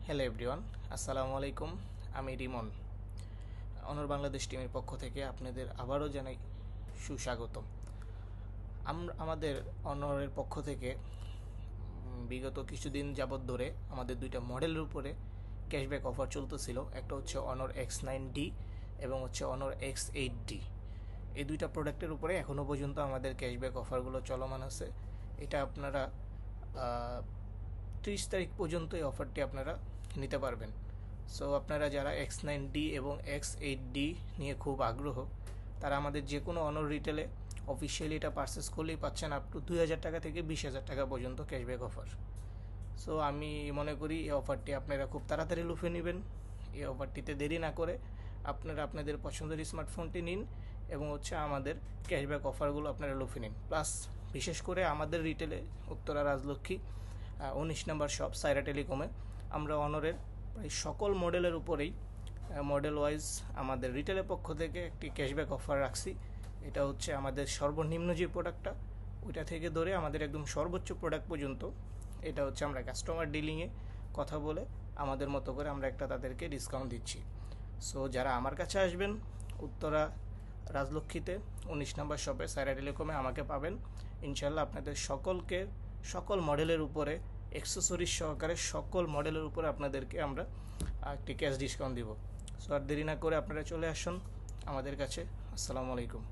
Hello everyone, আসসালামু আলাইকুম। আমি রিমন, অনর বাংলাদেশ টিমের পক্ষ থেকে আপনাদের আবারও জানাই সুস্বাগতম। আমাদের অনরের পক্ষ থেকে বিগত কিছুদিন যাবৎ ধরে আমাদের দুইটা মডেলের উপরে ক্যাশব্যাক অফার চলতেছিল। একটা হচ্ছে অনর X9D এবং হচ্ছে অনর X8D। এই দুইটা প্রোডাক্টের উপরে এখনও পর্যন্ত আমাদের ক্যাশব্যাক অফারগুলো চলমান আছে। এটা আপনারা 30 তারিখ পর্যন্ত এই অফারটি আপনারা নিতে পারবেন। সো আপনারা যারা X9D এবং X8D নিয়ে খুব আগ্রহ, তারা আমাদের যে কোনো অনর রিটেলে অফিসিয়ালি এটা পারচেস করলেই পাচ্ছেন আপ টু 2000 টাকা থেকে 20,000 টাকা পর্যন্ত ক্যাশব্যাক অফার। সো আমি মনে করি এই অফারটি আপনারা খুব তাড়াতাড়ি লুফে নেবেন। এই অফারটিতে দেরি না করে আপনারা আপনাদের পছন্দের স্মার্টফোনটি নিন এবং হচ্ছে আমাদের ক্যাশব্যাক অফারগুলো আপনারা লুফে নিন। প্লাস বিশেষ করে আমাদের রিটেলে উত্তরা রাজলক্ষ্মী 19 নম্বর শপ সাইরা টেলিকমে আমরা অনরের প্রায় সকল মডেলের উপরেই মডেল ওয়াইজ আমাদের রিটেলের পক্ষ থেকে একটি ক্যাশব্যাক অফার রাখছি। এটা হচ্ছে আমাদের সর্বনিম্ন যে প্রোডাক্টটা, ওইটা থেকে ধরে আমাদের একদম সর্বোচ্চ প্রোডাক্ট পর্যন্ত, এটা হচ্ছে আমরা কাস্টমার ডিলিংয়ে কথা বলে আমাদের মতো করে আমরা একটা তাদেরকে ডিসকাউন্ট দিচ্ছি। সো যারা আমার কাছে আসবেন উত্তরা রাজলক্ষ্মীতে 19 নম্বর শপে সাইরা টেলিকমে আমাকে পাবেন। ইনশাল্লাহ আপনাদের সকলকে সকল মডেলের উপরে অ্যাক্সেসরিজ সহকারে সকল মডেলের উপরে আপনাদেরকে আমরা একটি ক্যাশ ডিসকাউন্ট দিব। সো আর দেরি না করে আপনারা চলে আসুন আমাদের কাছে। আসসালামু আলাইকুম।